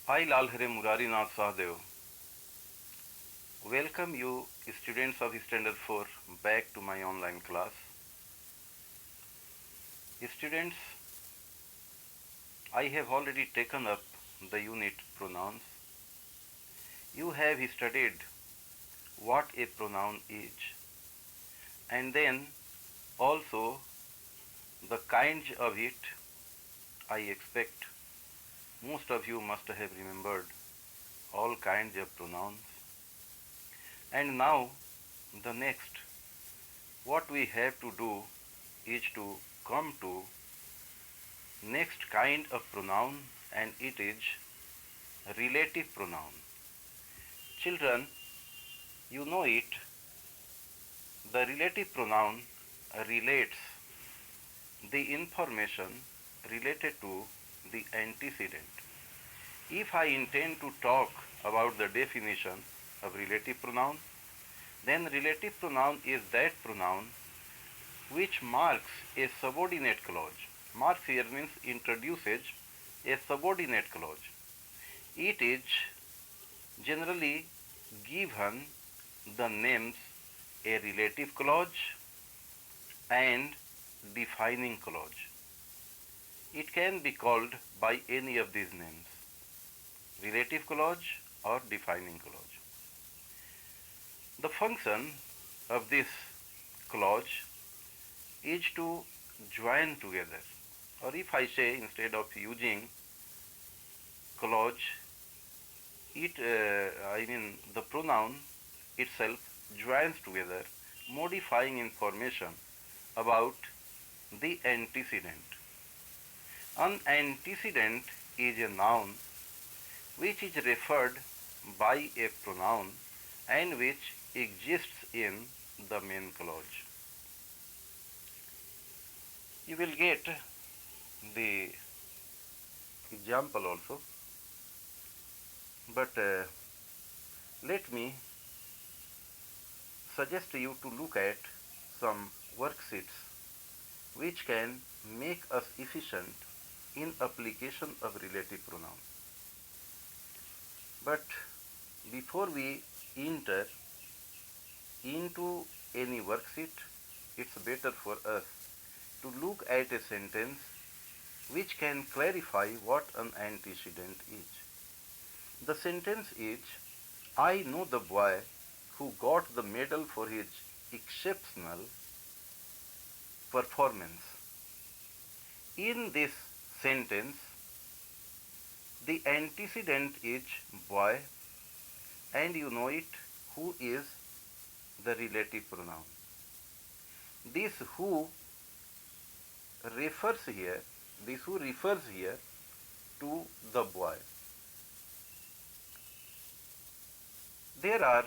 I, Lalhare Murarinath Sahadev, welcome you students of Standard 4 back to my online class. Students, I have already taken up the unit pronouns. You have studied what a pronoun is and then also the kinds of it. I expect most of you must have remembered all kinds of pronouns. And now the next, what we have to do is to come to next kind of pronoun, and it is relative pronoun. Children, you know it, the relative pronoun relates the information related to the antecedent. If I intend to talk about the definition of relative pronoun, then relative pronoun is that pronoun which marks a subordinate clause. Marks here means introduces a subordinate clause. It is generally given the names a relative clause and defining clause. It can be called by any of these names, relative clause or defining clause. The function of this clause is to join together, or if I say instead of using clause, the pronoun itself joins together, modifying information about the antecedent. An antecedent is a noun which is referred by a pronoun and which exists in the main clause. You will get the example also, but let me suggest you to look at some worksheets which can make us efficient in application of relative pronoun. But before we enter into any worksheet, it's better for us to look at a sentence which can clarify what an antecedent is. The sentence is, I know the boy who got the medal for his exceptional performance. In this sentence, the antecedent is boy, and you know it, who is the relative pronoun. This who refers here, to the boy. There are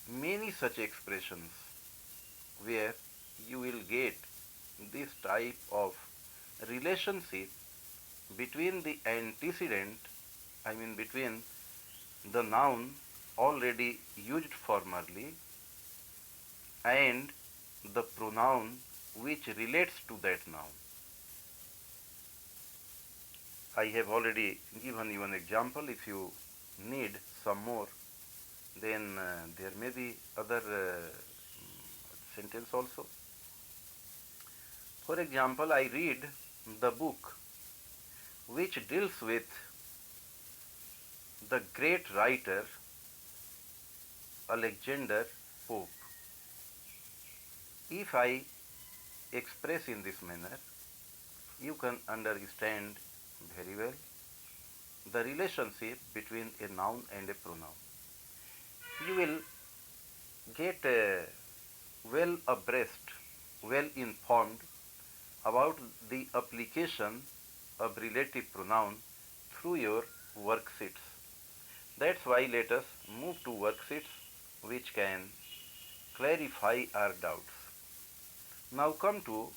many such expressions where you will get this type of relationship between the antecedent, between the noun already used formerly and the pronoun which relates to that noun. I have already given you an example. If you need some more, then there may be other sentence also. For example, I read the book which deals with the great writer Alexander Pope. If I express in this manner, you can understand very well the relationship between a noun and a pronoun. You will get well abreast, well informed about the application of relative pronoun through your worksheets. That's why let us move to worksheets which can clarify our doubts. Now come to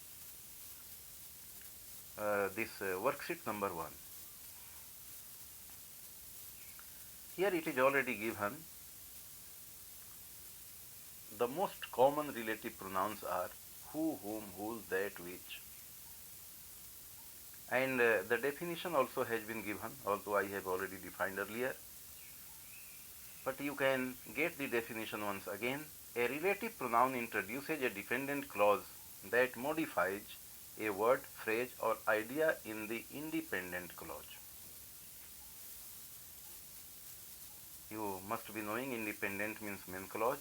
this worksheet number 1. Here it is already given. The most common relative pronouns are who, whom, whose, that, which. And the definition also has been given, although I have already defined earlier. But you can get the definition once again. A relative pronoun introduces a dependent clause that modifies a word, phrase, or idea in the independent clause. You must be knowing independent means main clause,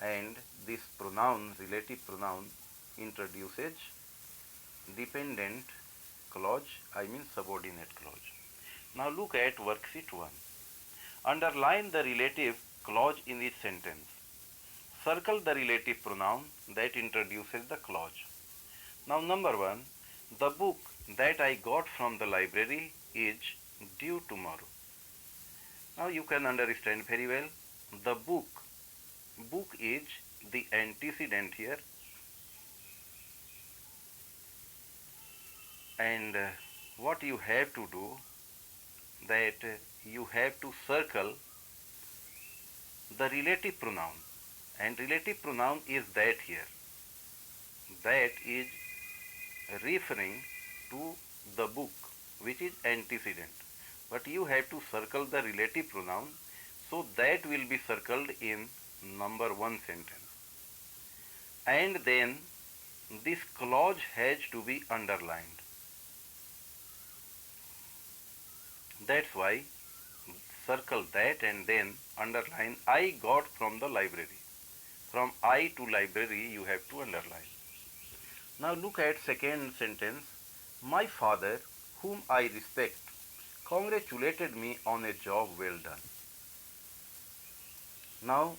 and this pronoun, relative pronoun, introduces dependent clause, I mean subordinate clause. Now look at worksheet 1. Underline the relative clause in each sentence. Circle the relative pronoun that introduces the clause. Now number 1, the book that I got from the library is due tomorrow. Now you can understand very well, the book is the antecedent here, and what you have to do, that you have to circle the relative pronoun, and relative pronoun is that here, that is referring to the book which is antecedent, but you have to circle the relative pronoun, so that will be circled in number 1 sentence, and then this clause has to be underlined. That's why circle that and then underline I got from the library. From I to library you have to underline. Now look at second sentence. My father, whom I respect, congratulated me on a job well done. Now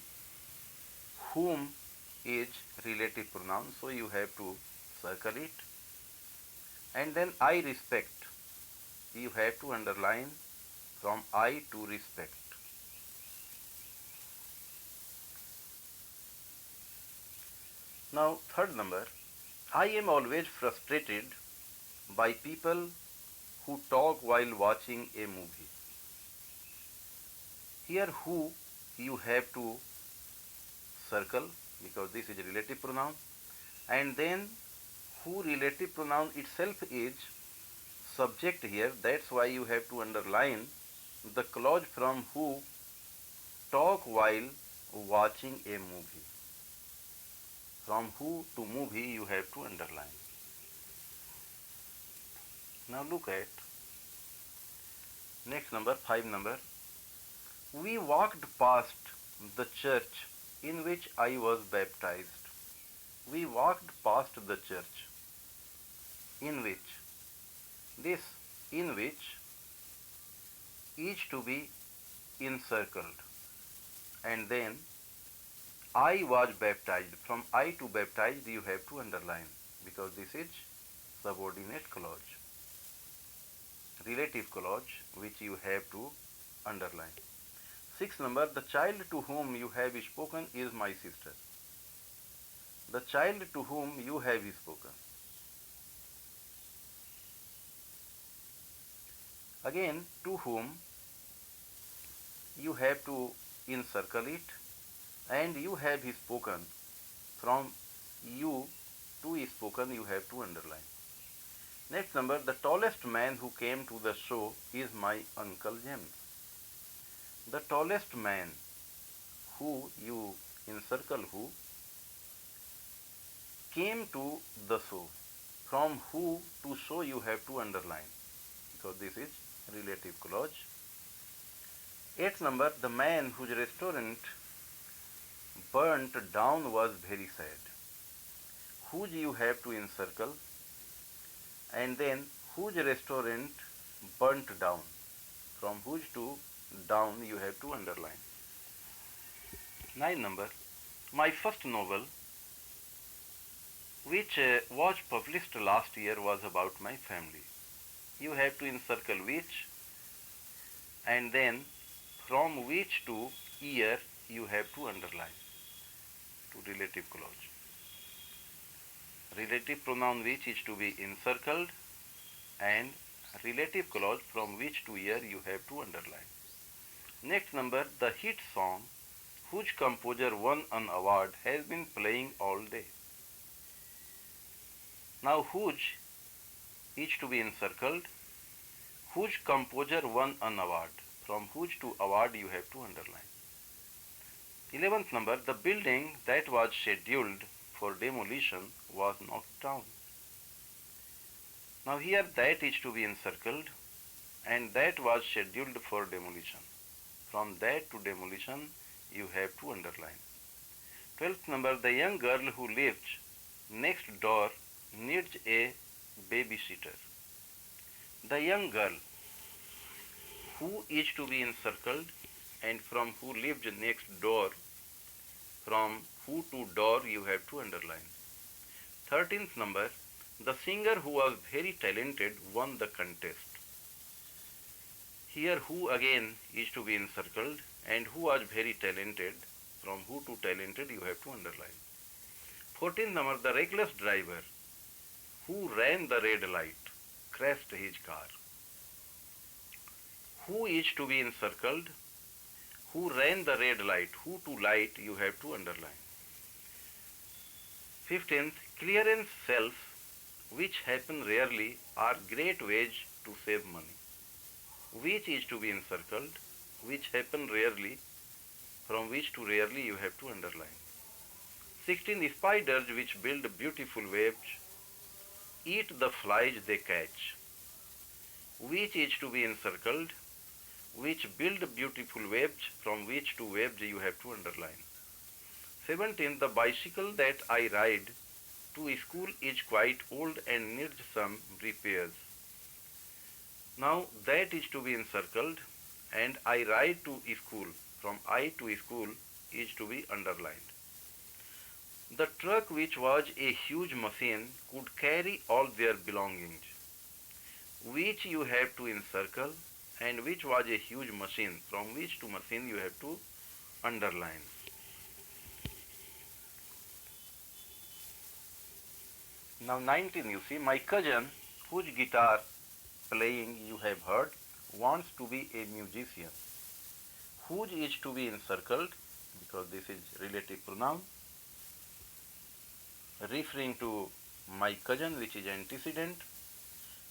whom is relative pronoun, so you have to circle it, and then I respect, you have to underline from I to respect. Now third number, I am always frustrated by people who talk while watching a movie. Here who you have to circle because this is a relative pronoun, and then who relative pronoun itself is subject here, that's why you have to underline the clause from who talk while watching a movie. From who to movie you have to underline. Now look at next number, 5 number. We walked past the church in which I was baptized. We walked past the church in which, this in which is to be encircled, and then I was baptized. From I to baptized you have to underline because this is subordinate clause, relative clause which you have to underline. 6 number, the child to whom you have spoken is my sister. The child to whom you have spoken. Again, to whom you have to encircle it, and you have spoken. From you to spoken you have to underline. Next number, the tallest man who came to the show is my Uncle James. The tallest man, who you encircle who, came to the show. From who to show you have to underline because this is relative clause. 8th number, the man whose restaurant burnt down was very sad. Whose you have to encircle, and then whose restaurant burnt down. From whose to down you have to underline. 9 number, my first novel which was published last year was about my family. You have to encircle which, and then from which to year you have to underline to relative clause. Relative pronoun which is to be encircled, and relative clause from which to year you have to underline. Next number, the hit song whose composer won an award has been playing all day. Now whose is to be encircled. Whose composer won an award? From whose to award you have to underline. 11th number, the building that was scheduled for demolition was knocked down. Now here that is to be encircled and that was scheduled for demolition. From that to demolition you have to underline. 12th number, the young girl who lives next door needs a babysitter. The young girl who is to be encircled and from who lives next door, from who to door you have to underline. 13th number, the singer who was very talented won the contest. Here who again is to be encircled and who was very talented, from who to talented you have to underline. 14th number, the reckless driver who ran the red light crashed his car. Who is to be encircled, who ran the red light, who to light you have to underline. 15th, clearance sales which happen rarely are great ways to save money. Which is to be encircled, which happen rarely, from which to rarely you have to underline. 16th, spiders which build beautiful webs eat the flies they catch. Which is to be encircled, which build beautiful webs, from which to webs you have to underline. 17th, the bicycle that I ride to school is quite old and needs some repairs. Now that is to be encircled and I ride to school, from I to school is to be underlined. The truck, which was a huge machine, could carry all their belongings. Which you have to encircle and which was a huge machine, from which to machine you have to underline. Now 19, you see, my cousin whose guitar playing you have heard wants to be a musician. Whose is to be encircled because this is relative pronoun referring to my cousin, which is antecedent,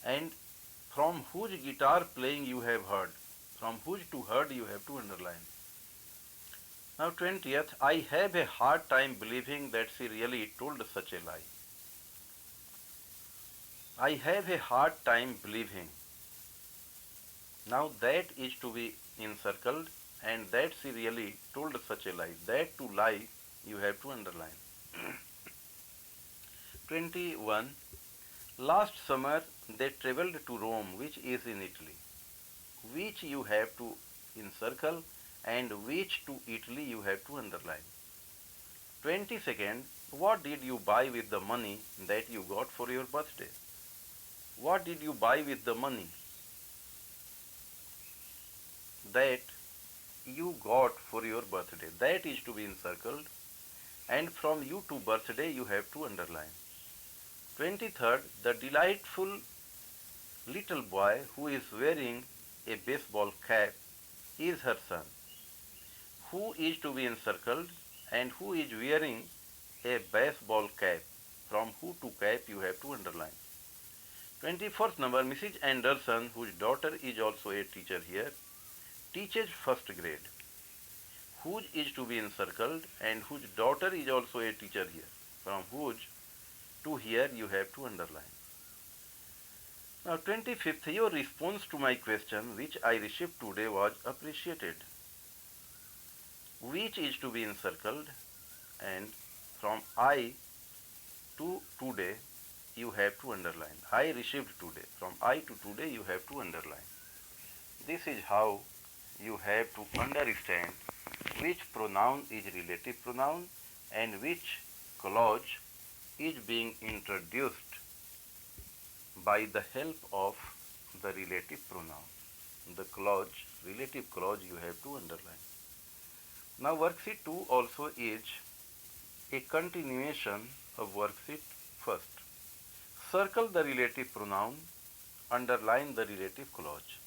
and from whose guitar playing you have heard, from whose to heard you have to underline. Now 20th, I have a hard time believing that she really told such a lie. I have a hard time believing. Now that is to be encircled and that she really told such a lie. That to lie you have to underline. 21. Last summer they travelled to Rome, which is in Italy. Which you have to encircle and which to Italy you have to underline. 22nd, what did you buy with the money that you got for your birthday? What did you buy with the money that you got for your birthday? That is to be encircled and from you to birthday you have to underline. 23rd, the delightful little boy who is wearing a baseball cap is her son. Who is to be encircled and who is wearing a baseball cap, from who to cap you have to underline. 24th number, Mrs. Anderson, whose daughter is also a teacher here, teaches first grade. Whose is to be encircled and whose daughter is also a teacher here, from whose to here you have to underline. Now 25th, your response to my question which I received today was appreciated. Which is to be encircled and from I to today you have to underline. I received today. From I to today you have to underline. This is how you have to understand which pronoun is relative pronoun and which clause is being introduced by the help of the relative pronoun. The clause, relative clause you have to underline. Now worksheet 2 also is a continuation of worksheet first. Circle the relative pronoun, underline the relative clause.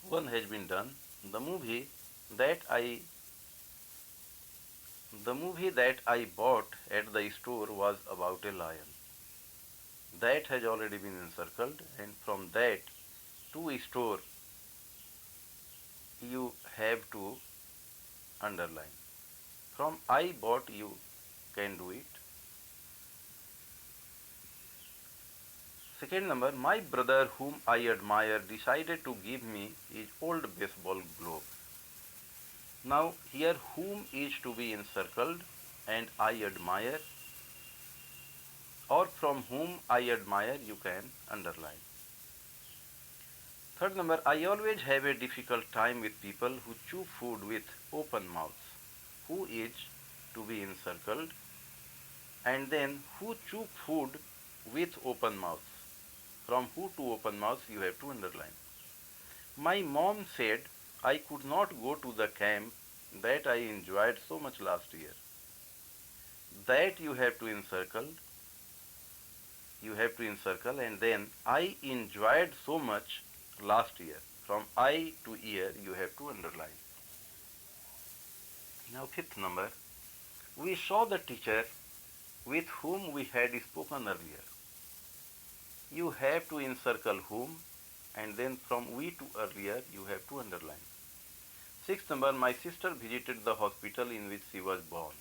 One has been done. The movie that I bought at the store was about a lion. that has already been encircled, and from that to store you have to underline. From I bought you can do it. Second number, my brother whom I admire decided to give me his old baseball glove. Now here whom is to be encircled and I admire, or from whom I admire you can underline. Third number, I always have a difficult time with people who chew food with open mouths. Who is to be encircled, and then who chew food with open mouths. From who to open mouths you have to underline. My mom said I could not go to the camp that I enjoyed so much last year. That you have to encircle, and then I enjoyed so much last year. From I to year you have to underline. Now fifth number, we saw the teacher with whom we had spoken earlier. You have to encircle whom, and then from we to earlier you have to underline. Sixth number, my sister visited the hospital in which she was born.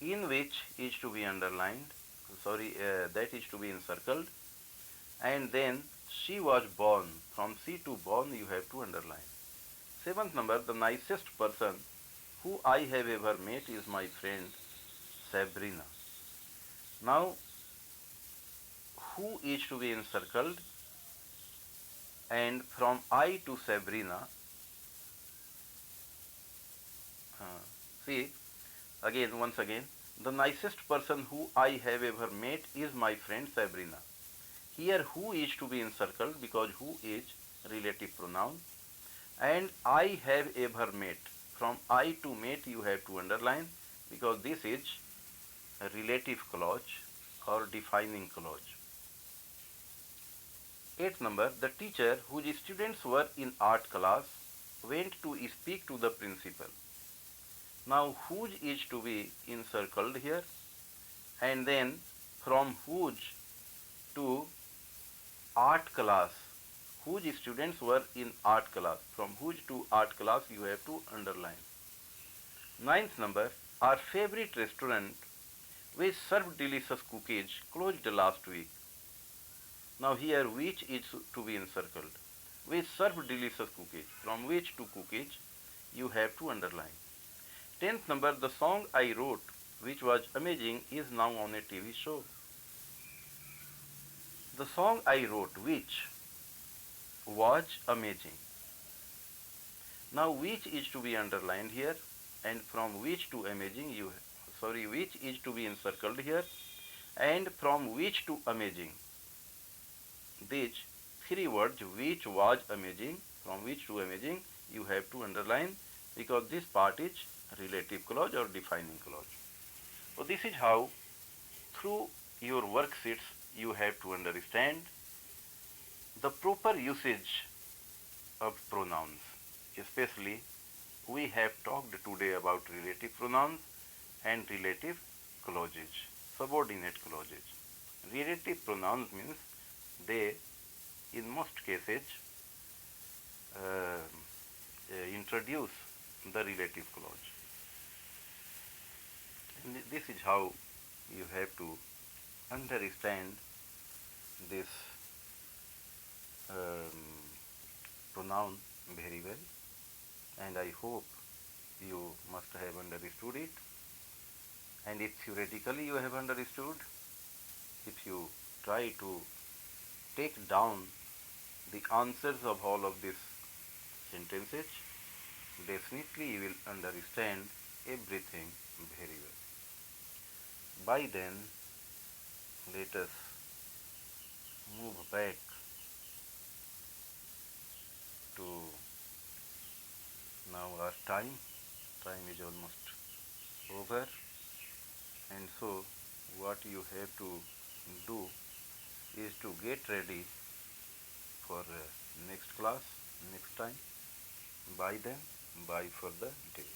In which is to be underlined, that is to be encircled, and then she was born. From she to born you have to underline. Seventh number, the nicest person who I have ever met is my friend Sabrina. Now who is to be encircled, and from I to Sabrina, see once again, the nicest person who I have ever met is my friend Sabrina. Here who is to be encircled because who is relative pronoun, and I have ever met. From I to met you have to underline because this is a relative clause or defining clause. Eighth number, the teacher whose students were in art class went to speak to the principal. Now whose is to be encircled here, and then from whose to art class, whose students were in art class. From whose to art class you have to underline. Ninth number, our favorite restaurant which served delicious cookies closed last week. Now here which is to be encircled. Which served delicious cookies. From which to cookies you have to underline. Tenth number, the song I wrote which was amazing is now on a TV show. The song I wrote which was amazing. Now which is to be underlined here, and from which to amazing which is to be encircled here, and from which to amazing. These three words, which was amazing, from which to amazing, you have to underline because this part is relative clause or defining clause. So this is how through your worksheets you have to understand the proper usage of pronouns. Especially we have talked today about relative pronouns and relative clauses, subordinate clauses. Relative pronouns means they in most cases introduce the relative clause. And this is how you have to understand this pronoun very well, and I hope you must have understood it. And if theoretically you have understood, if you try to take down the answers of all of these sentences, definitely you will understand everything very well. By then, let us move back to now our time. Time is almost over, and so what you have to do is to get ready for next class, next time. Bye then, bye for the day.